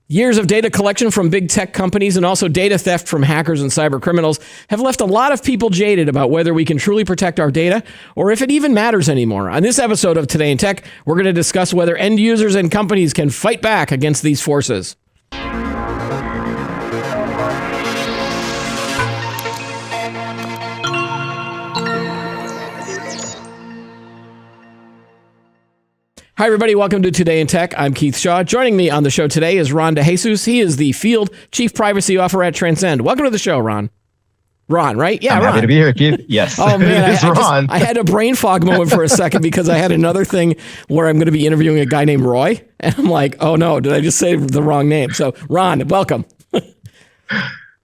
Years of data collection from big tech companies and also data theft from hackers and cyber criminals have left a lot of people jaded about whether we can truly protect our data or if it even matters anymore. On this episode of Today in Tech, we're going to discuss whether end users and companies can fight back against these forces. Hi, everybody. Welcome to Today in Tech. I'm Keith Shaw. Joining me on the show today is Ron DeJesus. He is the Field Chief Privacy Officer at Transcend. Welcome to the show, Ron. Ron, right? Yeah, I'm Ron. Happy to be here, Keith. Yes. Oh, man. It's Ron. I had a brain fog moment for a second because I had another thing where I'm going to be interviewing a guy named Roy. And I'm like, oh, no, did I just say the wrong name? So, Ron, welcome.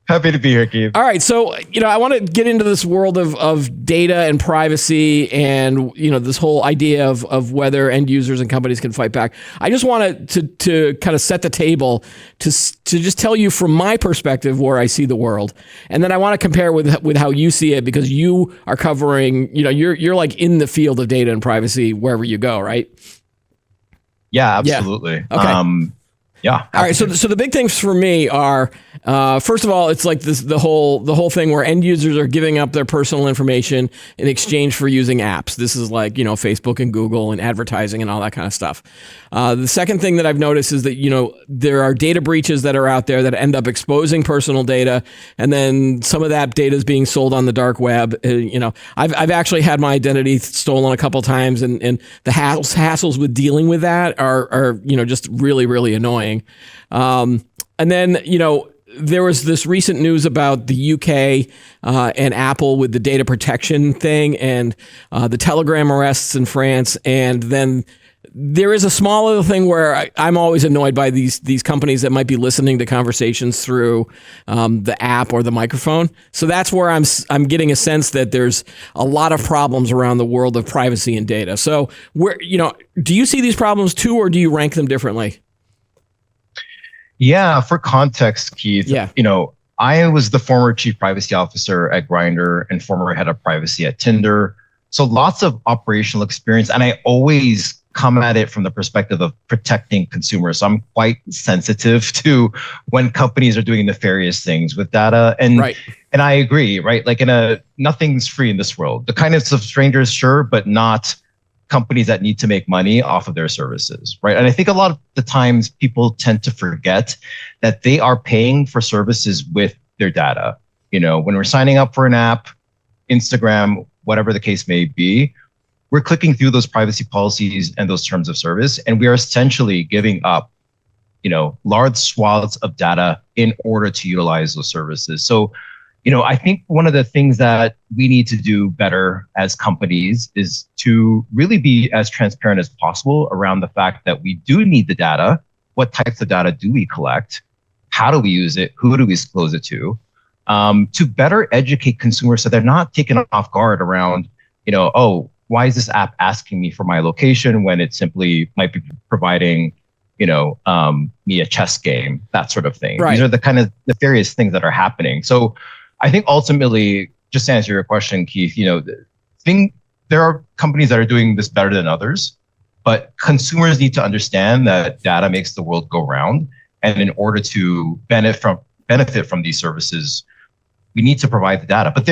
Happy to be here, Keith. All right. So, I want to get into this world of data and privacy and, this whole idea of whether end users and companies can fight back. I just wanted to kind of set the table to just tell you from my perspective where I see the world. And then I want to compare with how you see it because you are covering, you're like in the field of data and privacy wherever you go, right? Yeah, absolutely. Yeah. Okay. Yeah. All right. So the big things for me are, first of all, it's like the whole thing where end users are giving up their personal information in exchange for using apps. This is like, Facebook and Google and advertising and all that kind of stuff. The second thing that I've noticed is that, there are data breaches that are out there that end up exposing personal data. And then some of that data is being sold on the dark web. I've actually had my identity stolen a couple times and the hassles with dealing with that are just really, really annoying. And then, there was this recent news about the UK and Apple with the data protection thing and the Telegram arrests in France. And then there is a small little thing where I'm always annoyed by these companies that might be listening to conversations through the app or the microphone. So that's where I'm getting a sense that there's a lot of problems around the world of privacy and data. So do you see these problems too, or do you rank them differently? Yeah, for context, Keith, yeah. I was the former chief privacy officer at Grindr and former head of privacy at Tinder. So lots of operational experience. And I always come at it from the perspective of protecting consumers. So I'm quite sensitive to when companies are doing nefarious things with data. And right. And I agree, right? Like nothing's free in this world. The kindness of strangers, sure, but not companies that need to make money off of their services, right? And I think a lot of the times people tend to forget that they are paying for services with their data. When we're signing up for an app, Instagram, whatever the case may be, we're clicking through those privacy policies and those terms of service, and we are essentially giving up, large swaths of data in order to utilize those services. So, I think one of the things that we need to do better as companies is to really be as transparent as possible around the fact that we do need the data. What types of data do we collect? How do we use it? Who do we disclose it to better educate consumers so they're not taken off guard around, oh, why is this app asking me for my location when it simply might be providing, me a chess game, that sort of thing. Right. These are the kind of nefarious things that are happening. So I think ultimately, just to answer your question, Keith, there are companies that are doing this better than others, but consumers need to understand that data makes the world go round. And in order to benefit from these services, we need to provide the data. But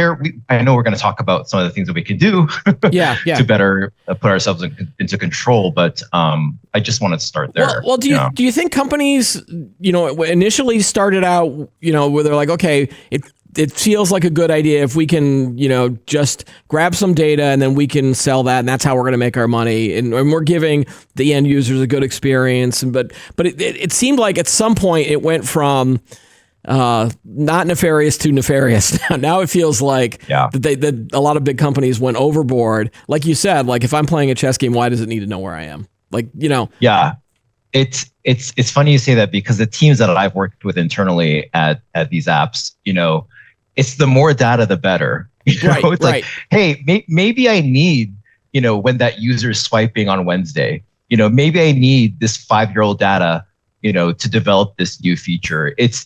I know we're going to talk about some of the things that we can do to better put ourselves into control. But I just wanted to start there. Well, do you think companies, initially started out, where they're like, okay, it feels like a good idea if we can, just grab some data and then we can sell that, and that's how we're going to make our money, and we're giving the end users a good experience. But it seemed like at some point it went from not nefarious to nefarious. Now it feels like that a lot of big companies went overboard. Like you said, like if I'm playing a chess game, why does it need to know where I am? Yeah. It's funny you say that because the teams that I've worked with internally at these apps, it's the more data, the better. It's right. like, hey, maybe I need, when that user is swiping on Wednesday, maybe I need this 5-year-old data, to develop this new feature. It's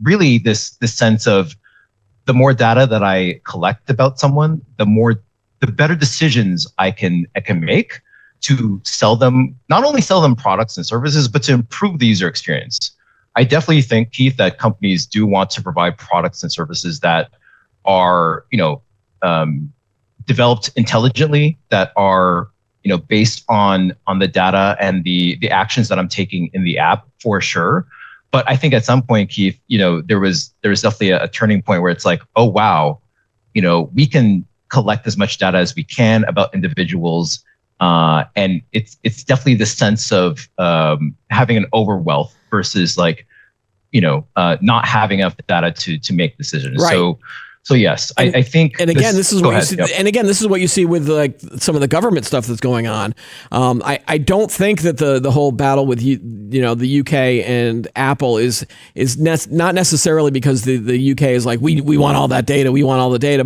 really this sense of the more data that I collect about someone, the better decisions I can make to sell them, not only sell them products and services, but to improve the user experience. I definitely think, Keith, that companies do want to provide products and services that are, developed intelligently, that are, based on the data and the actions that I'm taking in the app, for sure. But I think at some point, Keith, there was definitely a turning point where it's like, oh wow, we can collect as much data as we can about individuals, and it's definitely the sense of having an overwealth versus like, not having enough data to make decisions. Right. So yes, I think. And again, this is what you see. Yep. And again, this is what you see with like some of the government stuff that's going on. I don't think that the whole battle with the UK and Apple is not necessarily because the UK is like we want all that data, we want all the data.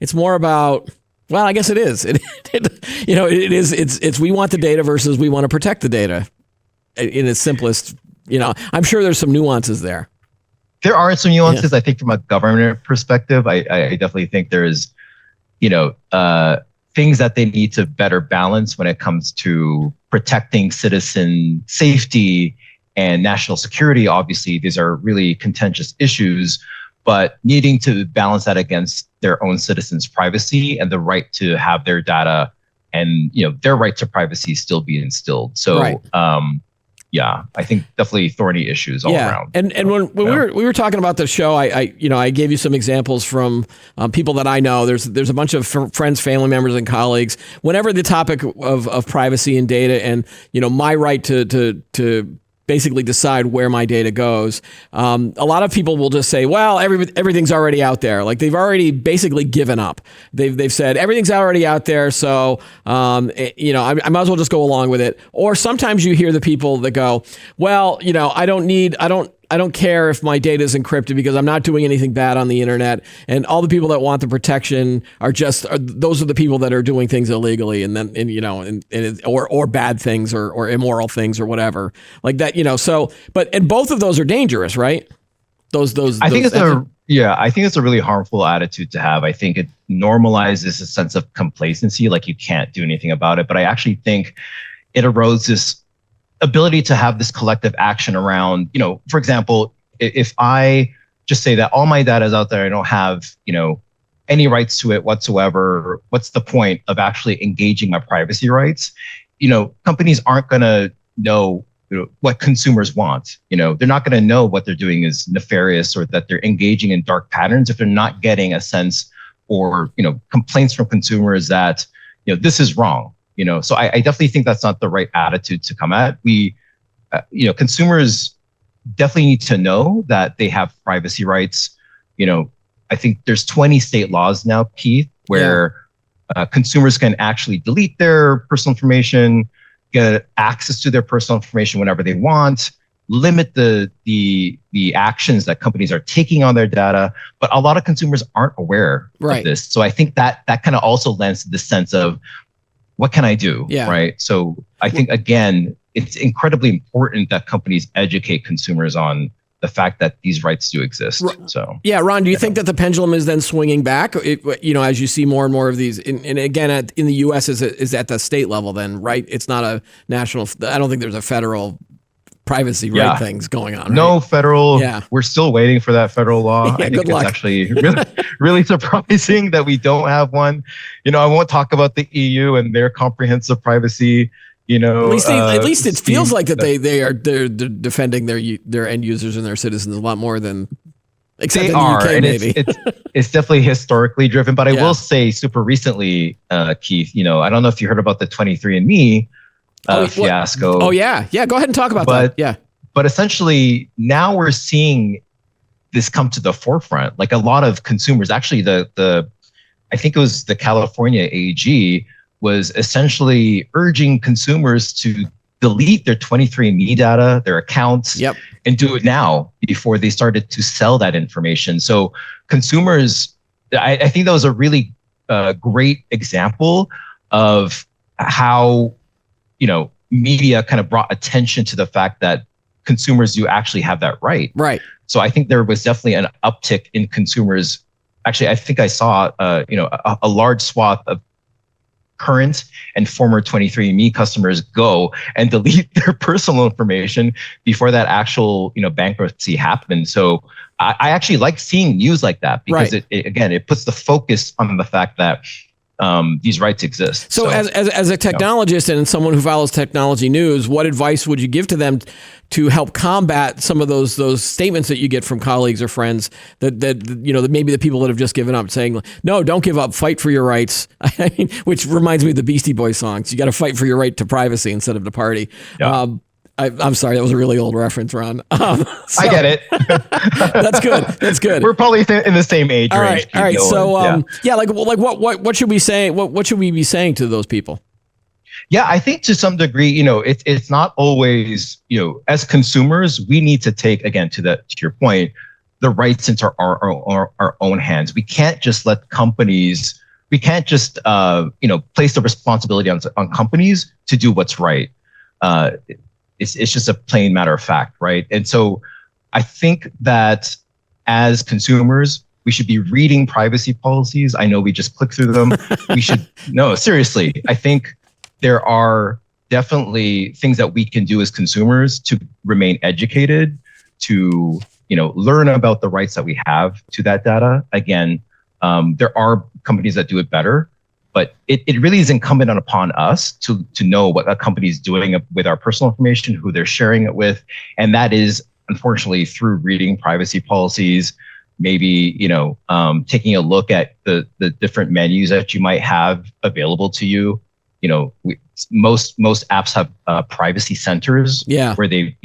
It's more about. Well, I guess it is. It is. It's we want the data versus we want to protect the data. In its simplest, I'm sure there's some nuances there. There are some nuances. Yeah. I think from a government perspective, I definitely think there's, things that they need to better balance when it comes to protecting citizen safety and national security. Obviously, these are really contentious issues, but needing to balance that against their own citizens' privacy and the right to have their data and, their right to privacy still be instilled. So, right. Yeah, I think definitely thorny issues all around. And when we were talking about the show, I gave you some examples from people that I know. There's a bunch of friends, family members, and colleagues. Whenever the topic of privacy and data and my right to basically decide where my data goes, a lot of people will just say, well, everything's already out there. Like they've already basically given up. They've said everything's already out there, so I might as well just go along with it. Or sometimes you hear the people that go, well, I don't care if my data is encrypted because I'm not doing anything bad on the internet. And all the people that want the protection those are the people that are doing things illegally or bad things or immoral things or whatever like that, and both of those are dangerous, right? I think it's a really harmful attitude to have. I think it normalizes a sense of complacency, like you can't do anything about it. But I actually think it erodes this ability to have this collective action around, for example, if I just say that all my data is out there, I don't have, any rights to it whatsoever, what's the point of actually engaging my privacy rights? Companies aren't going to know what consumers want. They're not going to know what they're doing is nefarious or that they're engaging in dark patterns if they're not getting a sense or, complaints from consumers that, this is wrong. So I definitely think that's not the right attitude to come at. Consumers definitely need to know that they have privacy rights. I think there's 20 state laws now, Keith, where consumers can actually delete their personal information, get access to their personal information whenever they want, limit the actions that companies are taking on their data. But a lot of consumers aren't aware of this. So I think that kind of also lends to the sense of, what can I do? Yeah. Right. So I think, again, it's incredibly important that companies educate consumers on the fact that these rights do exist. So, yeah, Ron, do you think that the pendulum is then swinging back? As you see more and more of these, and again, in the U.S. is at the state level then, right? It's not a national. I don't think there's a federal privacy right things going on. Right? No federal. Yeah. We're still waiting for that federal law. I think it's actually really surprising that we don't have one. I won't talk about the EU and their comprehensive privacy. At least it feels like that they're defending their end users and their citizens a lot more than except in the UK, and maybe. It's definitely historically driven. But I will say, super recently, Keith, I don't know if you heard about the 23andMe fiasco. Oh yeah. Go ahead and talk about that. Yeah. But essentially, now we're seeing this come to the forefront. Like a lot of consumers, actually, I think it was the California AG was essentially urging consumers to delete their 23andMe data, their accounts, and do it now before they started to sell that information. So consumers, I think that was a really great example of how, media kind of brought attention to the fact that consumers do actually have that right. Right. So I think there was definitely an uptick in consumers. Actually, I think I saw, a large swath of current and former 23andMe customers go and delete their personal information before that actual, bankruptcy happened. So I actually like seeing news like that because it puts the focus on the fact that these rights exist. So as a technologist and someone who follows technology news, what advice would you give to them to help combat some of those statements that you get from colleagues or friends that maybe the people that have just given up, saying, no, don't give up, fight for your rights. I mean, which reminds me of the Beastie Boys songs. You got to fight for your right to privacy instead of to party. Yeah. I'm sorry, that was a really old reference, Ron. I get it. That's good. That's good. We're probably in the same age range. All right. So, what should we say? What should we be saying to those people? Yeah, I think to some degree, it's not always, as consumers, we need to take, again, to your point, the rights into our own hands. We can't just let companies. We can't just place the responsibility on companies to do what's right. It's just a plain matter of fact, right? And so I think that as consumers, we should be reading privacy policies. I know we just click through them. No, seriously. I think there are definitely things that we can do as consumers to remain educated, to learn about the rights that we have to that data. Again, there are companies that do it better. But it really is incumbent upon us to know what a company is doing with our personal information, who they're sharing it with. And that is, unfortunately, through reading privacy policies, maybe, taking a look at the different menus that you might have available to you. Most apps have privacy centers where they,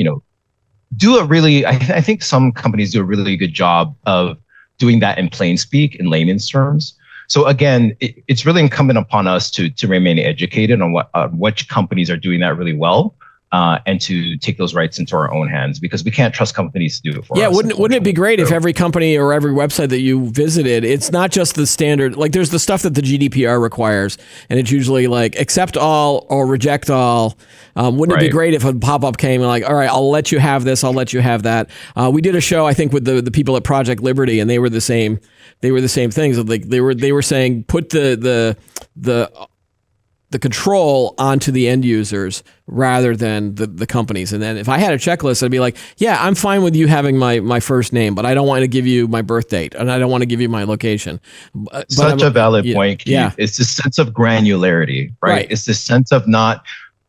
do a really, I think some companies do a really good job of doing that in plain speak, in layman's terms. So again, it's really incumbent upon us to remain educated on which companies are doing that really well, and to take those rights into our own hands, because we can't trust companies to do it for us. Yeah, wouldn't it be great if every company or every website that you visited, it's not just the standard, like there's the stuff that the GDPR requires, and it's usually like accept all or reject all. Wouldn't it be great if a pop-up came and like, all right, I'll let you have this, I'll let you have that. We did a show, I think, with the people at Project Liberty, and they were the same. They were the same things. Like they were saying, put the control onto the end users rather than the companies. And then if I had a checklist, I'd be like, yeah, I'm fine with you having my first name, but I don't want to give you my birth date, and I don't want to give you my location. Such a valid point, Keith. Yeah. It's this sense of granularity, right? It's this sense of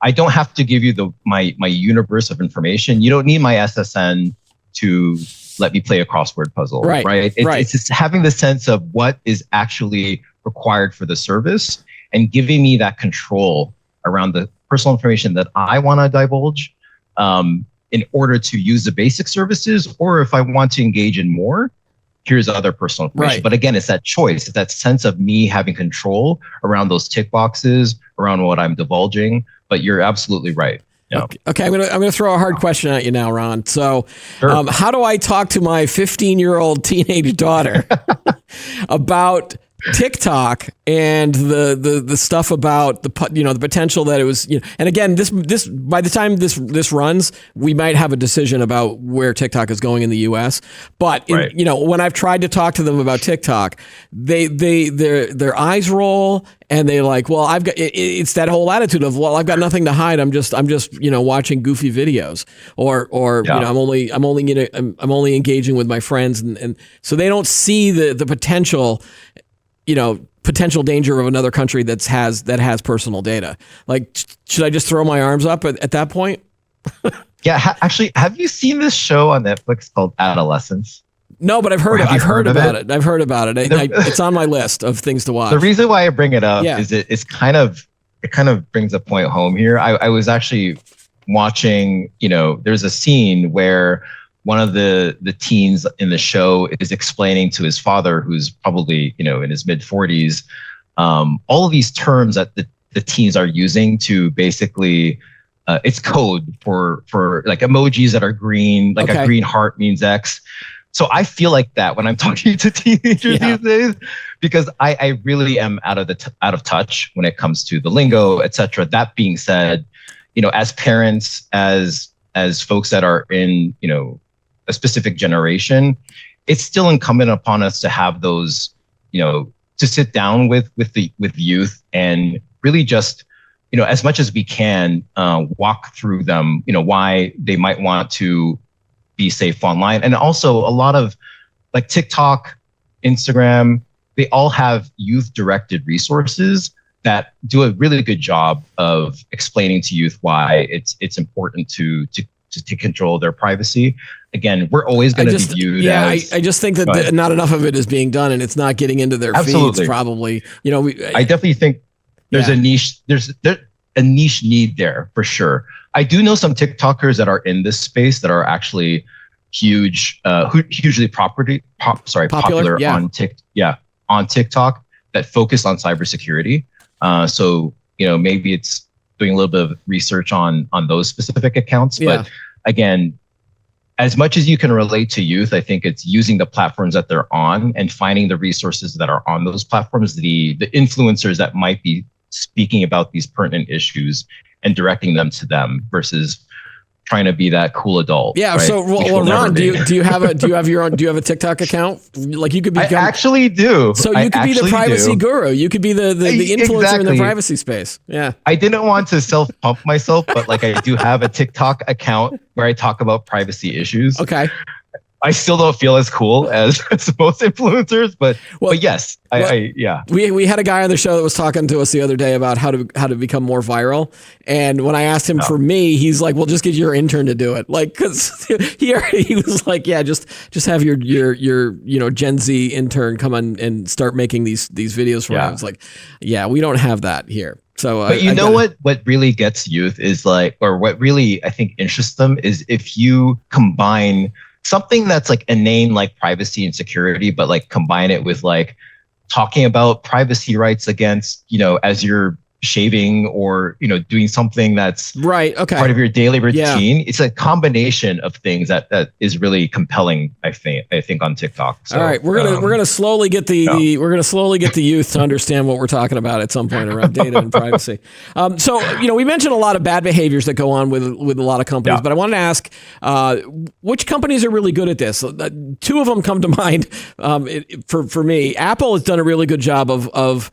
I don't have to give you my universe of information. You don't need my SSN to let me play a crossword puzzle, right? It's just having the sense of what is actually required for the service and giving me that control around the personal information that I want to divulge in order to use the basic services, or if I want to engage in more, here's other personal information. But again, it's that choice. It's that sense of me having control around those tick boxes, around what I'm divulging. But you're absolutely right. Yeah. Okay, I'm gonna throw a hard question at you now, Ron. So, how do I talk to my 15-year-old teenage daughter about TikTok and the stuff about the potential that it was, and again, this by the time this runs, we might have a decision about where TikTok is going in the US. But when I've tried to talk to them about TikTok, their eyes roll and they like, well, I've got it's that whole attitude of, well, I've got nothing to hide. I'm just watching goofy videos or I'm only engaging with my friends, and so they don't see the potential potential danger of another country that has personal data. Like, should I just throw my arms up at that point? Yeah, actually, have you seen this show on Netflix called Adolescence? No, but I've heard about it. I've heard about it. It's on my list of things to watch. The reason why I bring it up is it kind of brings a point home here. I was actually watching, there's a scene where one of the teens in the show is explaining to his father, who's probably, in his mid 40s, all of these terms that the teens are using to basically, it's code for like emojis that are green, like a green heart means X. So I feel like that when I'm talking to teenagers these days, because I really am out of touch when it comes to the lingo, et cetera. That being said, as parents, as folks that are in, a specific generation, it's still incumbent upon us to have those, to sit down with youth and really just, as much as we can, walk through them, why they might want to be safe online. And also a lot of like TikTok, Instagram, they all have youth directed resources that do a really good job of explaining to youth why it's important to take control of their privacy. Again, we're always going to be viewed as... I just think that not enough of it is being done, and it's not getting into their feeds probably. I definitely think there's a niche, there's a niche need there for sure. I do know some TikTokers that are in this space that are actually hugely popular on TikTok that focus on cybersecurity. So maybe it's doing a little bit of research on those specific accounts. Yeah. But again, as much as you can relate to youth, I think it's using the platforms that they're on and finding the resources that are on those platforms, the influencers that might be speaking about these pertinent issues and directing them to them versus trying to be that cool adult. Yeah. Right? So, Ron, do you have a TikTok account? Like you could be. I actually do. So you could be the privacy guru. You could be the influencer in the privacy space. Yeah. I didn't want to self-pump myself, but like I do have a TikTok account where I talk about privacy issues. Okay. I still don't feel as cool as most influencers, but yes, yeah. We had a guy on the show that was talking to us the other day about how to become more viral, and when I asked him for me, he's like, "Well, just get your intern to do it." Like, because he was like, "Yeah, just have your Gen Z intern come on and start making these videos for him." It's like, yeah, we don't have that here. So, but what really gets youth is like, or what really I think interests them is if you combine something that's like inane, like privacy and security, but like combine it with like talking about privacy rights against, as you're shaving or, doing something that's right. Okay. part of your daily routine. Yeah. It's a combination of things that is really compelling, I think on TikTok. So, all right. We're going to slowly get the youth to understand what we're talking about at some point around data and privacy. So, we mentioned a lot of bad behaviors that go on with a lot of companies, but I wanted to ask, which companies are really good at this? Two of them come to mind for me. Apple has done a really good job of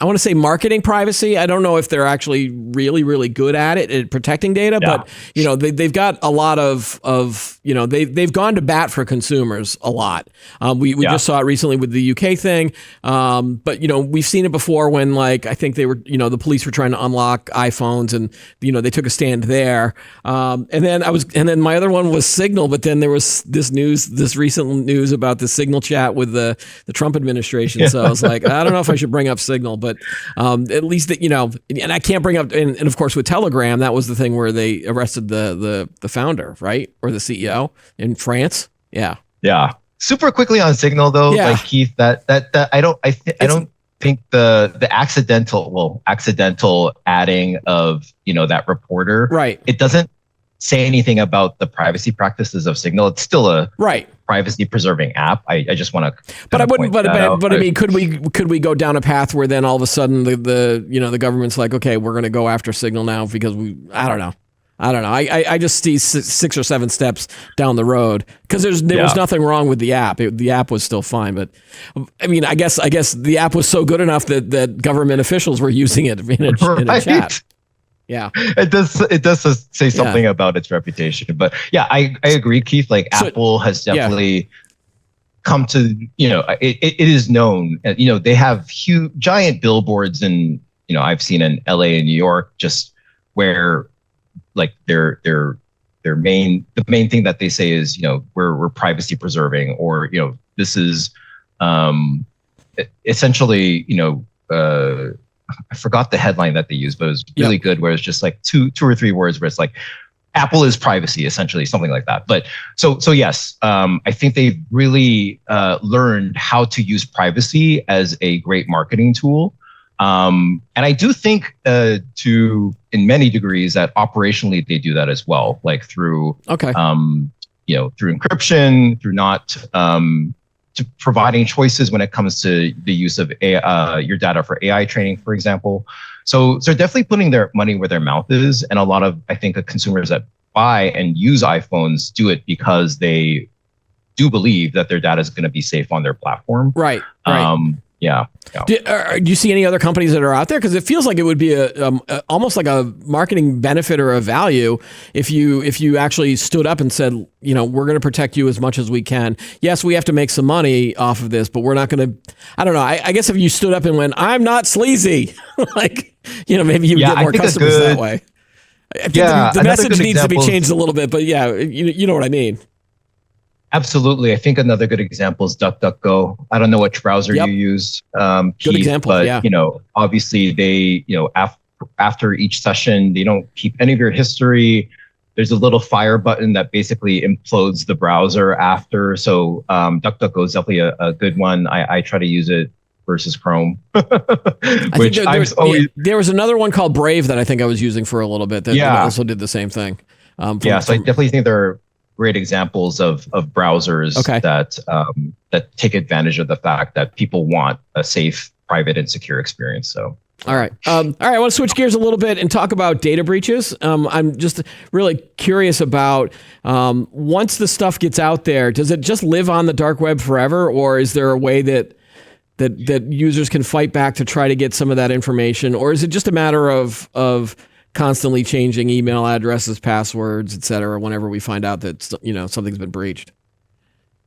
I want to say marketing privacy. I don't know if they're actually really, really good at it, at protecting data, but they've got a lot of they've gone to bat for consumers a lot. We just saw it recently with the UK thing, but we've seen it before when I think they were the police were trying to unlock iPhones and they took a stand there. And then my other one was Signal, but then there was this recent news about the Signal chat with the Trump administration. So I was like, I don't know if I should bring up Signal. But at least that and I can't bring up and of course with Telegram, that was the thing where they arrested the founder, right, or the CEO in France. Yeah. Super quickly on Signal though, like Keith, that I don't think the accidental adding of that reporter, right? It doesn't say anything about the privacy practices of Signal. It's still a privacy preserving app. I just want to. But I wouldn't. But I mean, could we go down a path where then all of a sudden the government's like, okay, we're going to go after Signal now because I don't know. I just see 6 or 7 steps down the road because there was nothing wrong with the app. The app was still fine, but I mean, I guess the app was so good enough that government officials were using it in a chat. Yeah, it does say something about its reputation, but I agree, Keith. Like Apple has definitely come to it is known. They have giant billboards, and I've seen in LA and New York just where like their main thing that they say is we're privacy preserving, or this is essentially I forgot the headline that they used, but it was really good, where it's just like two or three words where it's like Apple is privacy, essentially, something like that. But so yes, I think they've really learned how to use privacy as a great marketing tool. And I do think in many degrees that operationally they do that as well, like through through encryption, through not to providing choices when it comes to the use of your data for AI training, for example. So they're definitely putting their money where their mouth is. And a lot of, I think, the consumers that buy and use iPhones do it because they do believe that their data is going to be safe on their platform. Right. Yeah. Yeah. Do you see any other companies that are out there? Because it feels like it would be almost like a marketing benefit or a value if you actually stood up and said, we're going to protect you as much as we can. Yes, we have to make some money off of this, but we're not going to. I don't know. I guess if you stood up and went, "I'm not sleazy," maybe you would get more customers that way. I think the message needs to be changed a little bit, but yeah, you know what I mean. Absolutely. I think another good example is DuckDuckGo. I don't know which browser you use, Keith, good example, but yeah. Obviously they, after each session, they don't keep any of your history. There's a little fire button that basically implodes the browser after. So DuckDuckGo is definitely a good one. I try to use it versus Chrome. Which there was another one called Brave that I think I was using for a little bit that also did the same thing. So I definitely think there are great examples of browsers that take advantage of the fact that people want a safe, private, and secure experience. So. All right. I want to switch gears a little bit and talk about data breaches. I'm just really curious about once the stuff gets out there, does it just live on the dark web forever, or is there a way that users can fight back to try to get some of that information, or is it just a matter of constantly changing email addresses, passwords, et cetera, whenever we find out that something's been breached?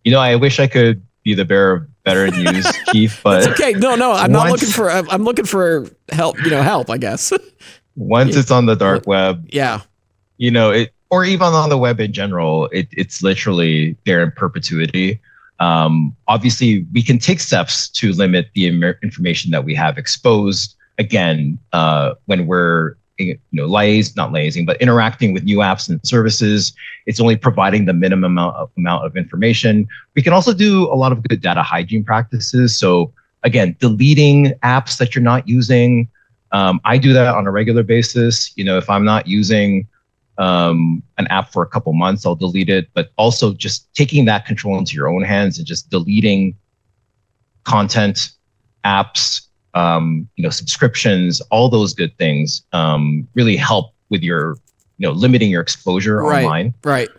I wish I could be the bearer of better news, Keith, but it's okay. No, I'm not looking for. I'm looking for help. Help, I guess. Once it's on the dark web, it, or even on the web in general, it's literally there in perpetuity. Obviously, we can take steps to limit the information that we have exposed. Again, when we're not liaising, but interacting with new apps and services, it's only providing the minimum amount of information. We can also do a lot of good data hygiene practices. So again, deleting apps that you're not using. I do that on a regular basis. If I'm not using an app for a couple months, I'll delete it. But also just taking that control into your own hands and just deleting content, apps, subscriptions, all those good things really help with your, limiting your exposure online. Right.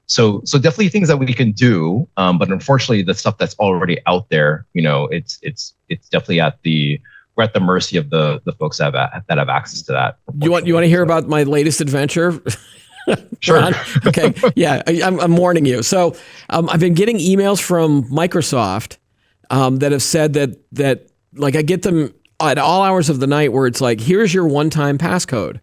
So definitely things that we can do, but unfortunately, the stuff that's already out there, it's definitely we're at the mercy of the folks that have access to that. You want to hear about my latest adventure? Sure. Okay. Yeah, I'm warning you. So I've been getting emails from Microsoft that have said that. Like I get them at all hours of the night where it's like, here's your one-time passcode.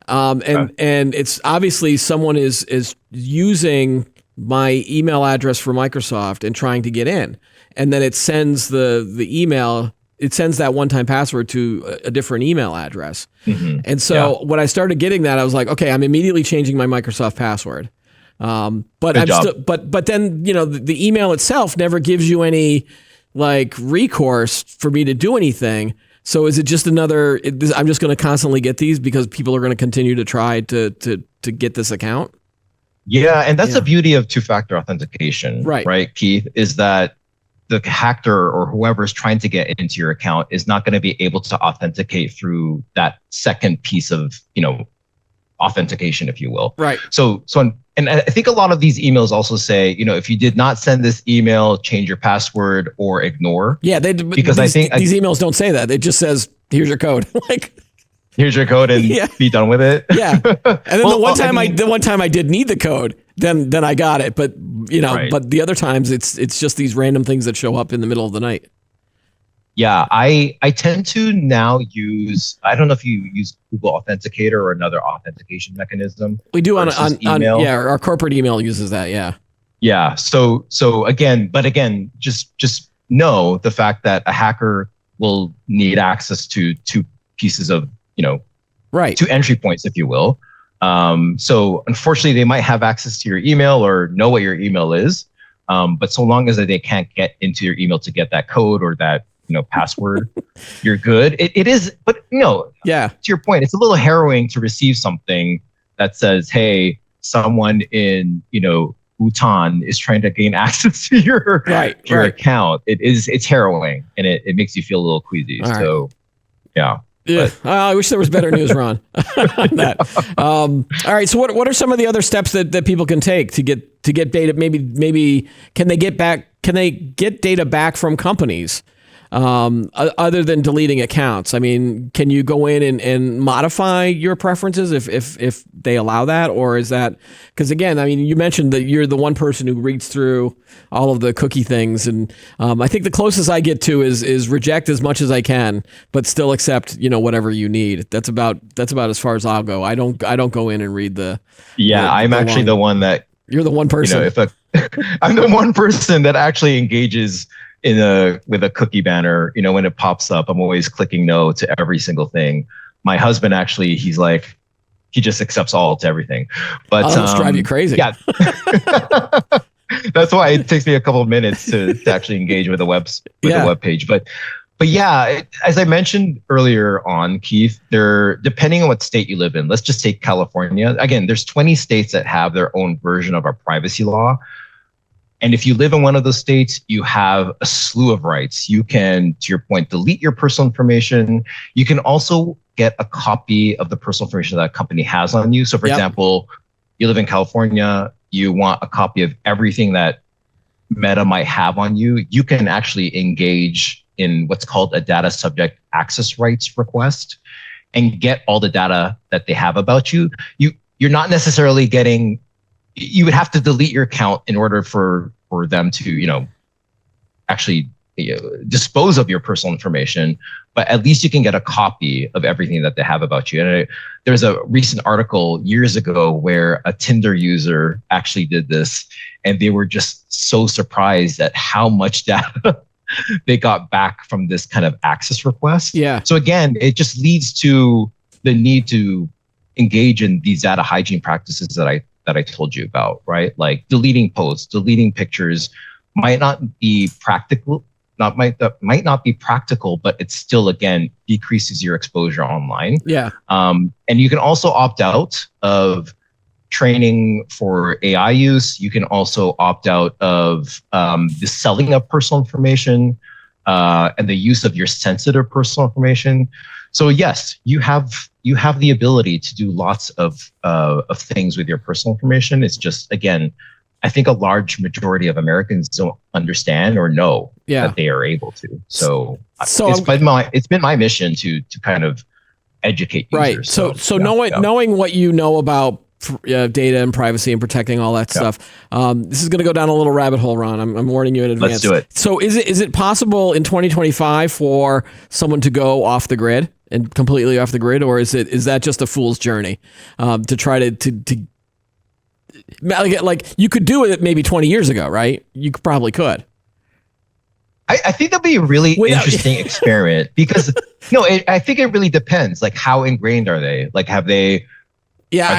And it's obviously someone is using my email address for Microsoft and trying to get in. And then it sends the email, it sends that one-time password to a different email address. Mm-hmm. And so when I started getting that, I was like, okay, I'm immediately changing my Microsoft password. But then, the email itself never gives you any recourse for me to do anything. So is it just I'm just going to constantly get these because people are going to continue to try to get this account? Yeah. And that's the beauty of two-factor authentication, right, Keith, is that the hacker or whoever's trying to get into your account is not going to be able to authenticate through that second piece of, authentication, if you will. Right. And I think a lot of these emails also say, if you did not send this email, change your password or ignore. Yeah, because I think these emails don't say that. It just says, here's your code. Here's your code and be done with it. Yeah. And then the one time I did need the code, then I got it. But but the other times it's just these random things that show up in the middle of the night. Yeah, I tend to now use, I don't know if you use Google Authenticator or another authentication mechanism. We do on email. Our corporate email uses that. Yeah. Yeah. So again, just know the fact that a hacker will need access to two pieces of, two entry points, if you will. So unfortunately, they might have access to your email or know what your email is. But so long as they can't get into your email to get that code or that, password, you're good. It is, but to your point, it's a little harrowing to receive something that says, hey, someone in, Bhutan is trying to gain access to your account. It's harrowing and it makes you feel a little queasy. All so right. Yeah. I wish there was better news, Ron, on that. All right. So what are some of the other steps that people can take to get data? Maybe can they get data back from companies other than deleting accounts? I mean, can you go in and modify your preferences if they allow that, or is that because again, I mean, you mentioned that you're the one person who reads through all of the cookie things, and I think the closest I get to is reject as much as I can, but still accept whatever you need. That's about as far as I'll go. I don't go in and read the. I'm actually the one that. You're the one person. I'm the one person that actually engages with a cookie banner. When it pops up, I'm always clicking no to every single thing. My husband actually, he just accepts all to everything. But that'll drive you crazy. Yeah. That's why it takes me a couple of minutes to actually engage with the web page. But yeah, as I mentioned earlier on, Keith, depending on what state you live in, let's just take California. Again, there's 20 states that have their own version of our privacy law. And if you live in one of those states, you have a slew of rights. You can, to your point, delete your personal information. You can also get a copy of the personal information that a company has on you. So for example, you live in California, you want a copy of everything that Meta might have on you. You can actually engage in what's called a data subject access rights request and get all the data that they have about you. You're not necessarily getting, you would have to delete your account in order for them to, actually dispose of your personal information, but at least you can get a copy of everything that they have about you. And there's a recent article years ago where a Tinder user actually did this, and they were just so surprised at how much data they got back from this kind of access request. Yeah. So again, it just leads to the need to engage in these data hygiene practices that I told you about, right? Like deleting posts, deleting pictures might not be practical, might not be practical, but it still, again, decreases your exposure online. Yeah. And you can also opt out of training for AI use. You can also opt out of the selling of personal information and the use of your sensitive personal information. So yes, you have the ability to do lots of things with your personal information. It's just, again, I think a large majority of Americans don't understand or know that they are able to. So it's been my mission to kind of educate users. Right. So knowing what you know about data and privacy and protecting all that stuff. This is going to go down a little rabbit hole, Ron. I'm warning you in advance. Let's do it. So is it possible in 2025 for someone to go off the grid and completely off the grid, or is that just a fool's journey to try to like you could do it maybe 20 years ago, right? You probably could. I think that'd be a really interesting experiment because I think it really depends. Like, how ingrained are they? Like, have they? Yeah,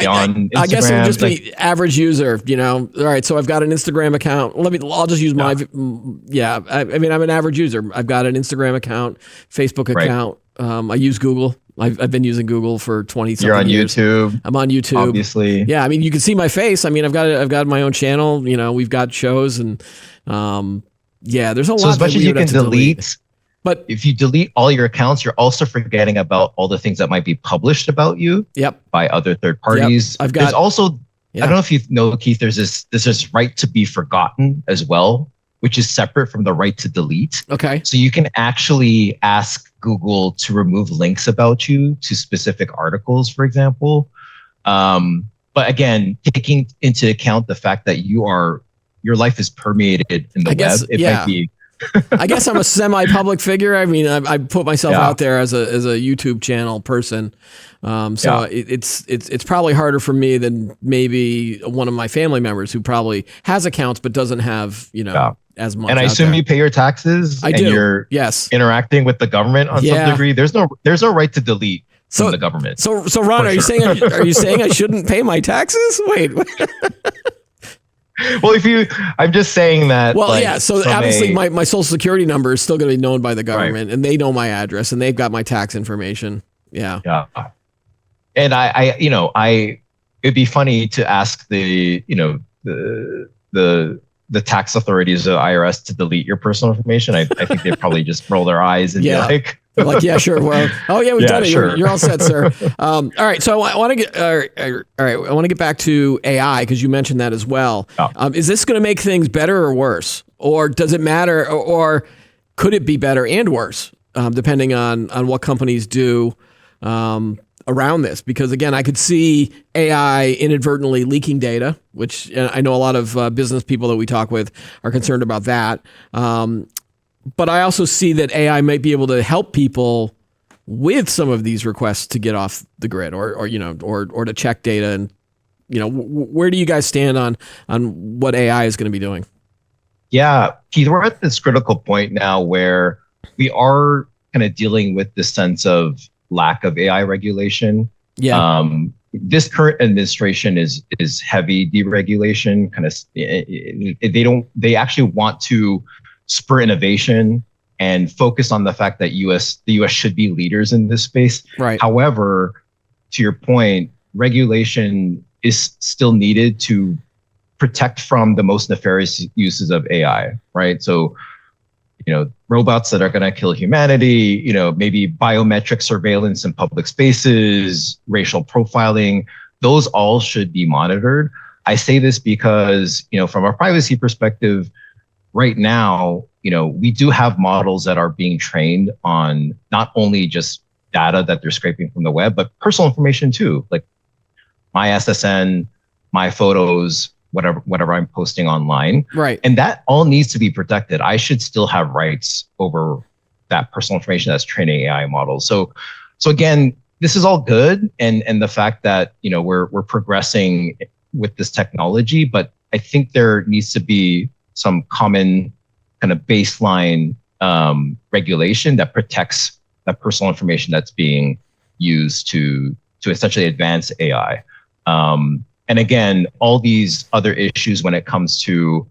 I guess it would just be average user, All right, so I've got an Instagram account. I'll just use my. Yeah, I mean, I'm an average user. I've got an Instagram account, Facebook account. I use Google. I've been using Google for 20-something You're on years. YouTube. I'm on YouTube. Obviously. Yeah, I mean, you can see my face. I mean, I've got my own channel. We've got shows and there's a lot. So as much as you can delete. But if you delete all your accounts, you're also forgetting about all the things that might be published about you by other third parties. There's also, I don't know if you know, Keith, there's this right to be forgotten as well, which is separate from the right to delete. Okay. So you can actually ask Google to remove links about you to specific articles, for example. But again, taking into account the fact that your life is permeated in the web, it might be. I guess I'm a semi-public figure. I mean, I put myself out there as a YouTube channel person, so it's probably harder for me than maybe one of my family members who probably has accounts but doesn't have as much. And I assume you pay your taxes. I do. You're interacting with the government on some degree. There's no right to delete from the government. So Ron, are you saying I shouldn't pay my taxes? Wait. Well, I'm just saying that. Well, so obviously my social security number is still going to be known by the government, and they know my address, and they've got my tax information. Yeah. Yeah. And it'd be funny to ask the tax authorities, the IRS, to delete your personal information. I think they'd probably just roll their eyes and be like. Like, yeah, sure. Well, we've done it. Sure. You're all set, sir. All right. So I want to get I want to get back to AI because you mentioned that as well. Is this going to make things better or worse, or does it matter, or could it be better and worse, depending on what companies do around this? Because again, I could see AI inadvertently leaking data, which I know a lot of business people that we talk with are concerned about that. But I also see that AI might be able to help people with some of these requests to get off the grid, or to check data. And where do you guys stand on what AI is going to be doing? Yeah, Keith, we're at this critical point now where we are kind of dealing with this sense of lack of AI regulation. Yeah. This current administration is heavy deregulation. Kind of, they actually want to spur innovation and focus on the fact that the U.S. should be leaders in this space. Right. However, to your point, regulation is still needed to protect from the most nefarious uses of AI, right? So, robots that are going to kill humanity, maybe biometric surveillance in public spaces, racial profiling, those all should be monitored. I say this because, from a privacy perspective, right now, we do have models that are being trained on not only just data that they're scraping from the web, but personal information too, like my SSN, my photos, whatever I'm posting online. Right. And that all needs to be protected. I should still have rights over that personal information that's training AI models. So again, this is all good. And the fact that, we're progressing with this technology, but I think there needs to be some common kind of baseline regulation that protects that personal information that's being used to essentially advance AI. And again, all these other issues when it comes to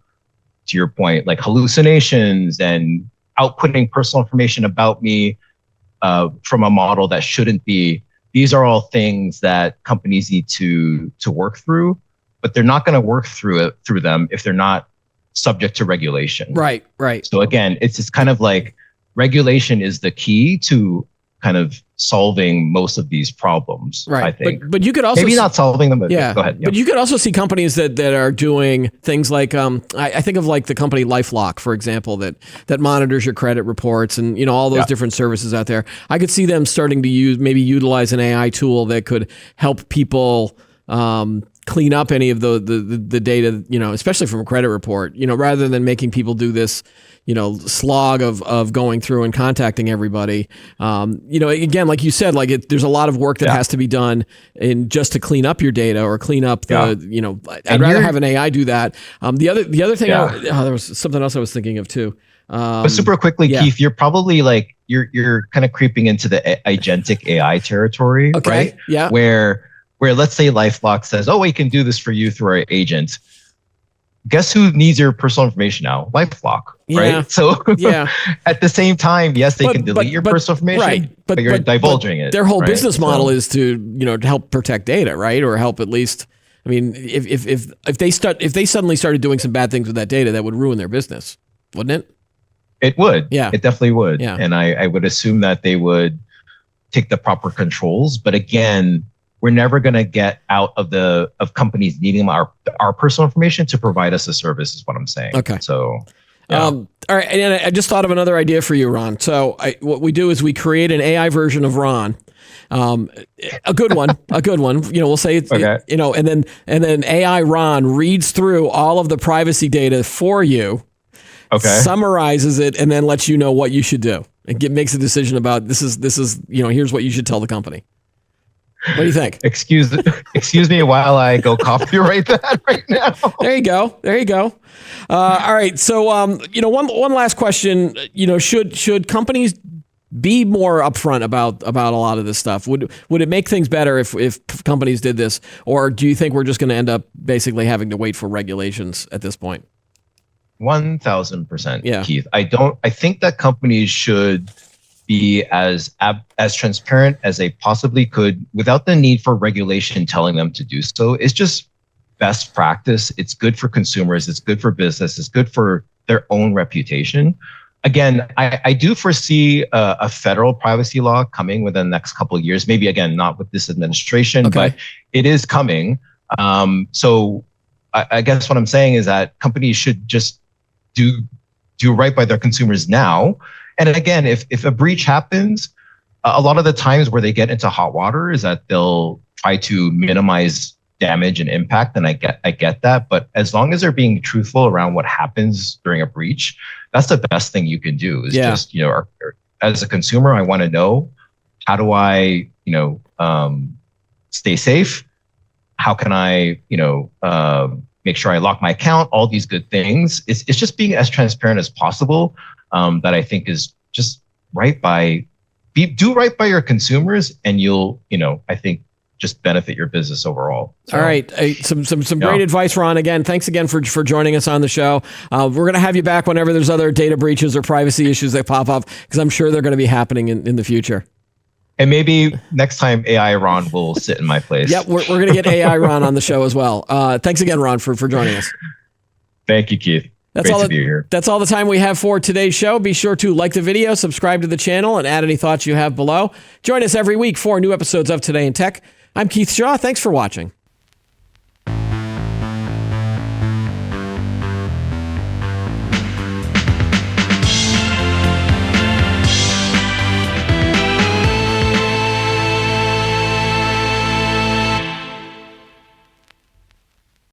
your point, like hallucinations and outputting personal information about me from a model that shouldn't be, these are all things that companies need to work through, but they're not going to work through them if they're not subject to regulation. Right. Right. So again, it's just kind of like regulation is the key to kind of solving most of these problems, right. I think. But you could also maybe not solving them, but yeah. Go ahead. But you could also see companies that are doing things like I think of like the company LifeLock, for example, that monitors your credit reports and all those different services out there. I could see them starting to utilize an AI tool that could help people clean up any of the data, especially from a credit report, rather than making people do this slog of going through and contacting everybody. Again, like you said, there's a lot of work that has to be done just to clean up your data or clean up I'd rather have an AI do that. The other thing, there was something else I was thinking of too. But super quickly, Keith, you're probably you're kind of creeping into the agentic AI territory, right? Yeah. Where let's say LifeLock says, oh, we can do this for you through our agent. Guess who needs your personal information now? LifeLock, right? So at the same time, yes, they can delete your personal information, right? But you're divulging it. Their whole business model is to to help protect data, right? Or help at least. I mean, if they suddenly started doing some bad things with that data, that would ruin their business, wouldn't it? It would. Yeah. It definitely would. Yeah. And I would assume that they would take the proper controls. But again, we're never going to get out of companies needing our personal information to provide us a service, is what I'm saying. Okay. So, yeah. All right. And I just thought of another idea for you, Ron. So what we do is we create an AI version of Ron. A good one. We'll say it's, okay. And then AI Ron reads through all of the privacy data for you. Okay. Summarizes it and then lets you know what you should do and makes a decision about this is here's what you should tell the company. What do you think? Excuse me while I go copyright that right now. There you go. All right. So, one last question. Should companies be more upfront about a lot of this stuff? Would it make things better if companies did this, or do you think we're just going to end up basically having to wait for regulations at this point? 1,000%, yeah. Keith. I think that companies should be as transparent as they possibly could without the need for regulation telling them to do so. It's just best practice. It's good for consumers. It's good for business. It's good for their own reputation. Again, I do foresee a federal privacy law coming within the next couple of years. Maybe, again, not with this administration, but it is coming. So I guess what I'm saying is that companies should just do right by their consumers now. And again, if a breach happens, a lot of the times where they get into hot water is that they'll try to minimize damage and impact, and I get that. But as long as they're being truthful around what happens during a breach, that's the best thing you can do. Is just, you know, as a consumer, I want to know, how do I, you know, stay safe? How can I, you know, make sure I lock my account? All these good things. It's just being as transparent as possible. That I think is just do right by your consumers, and you'll, you know, I think just benefit your business overall. So, all right. Some great advice, Ron. Again, thanks again for joining us on the show. We're going to have you back whenever there's other data breaches or privacy issues that pop up, because I'm sure they're going to be happening in the future. And maybe next time AI Ron will sit in my place. Yep, we're going to get AI Ron on the show as well. Thanks again, Ron, for joining us. Thank you, Keith. Great to be here. That's all the time we have for today's show. Be sure to like the video, subscribe to the channel, and add any thoughts you have below. Join us every week for new episodes of Today in Tech. I'm Keith Shaw. Thanks for watching.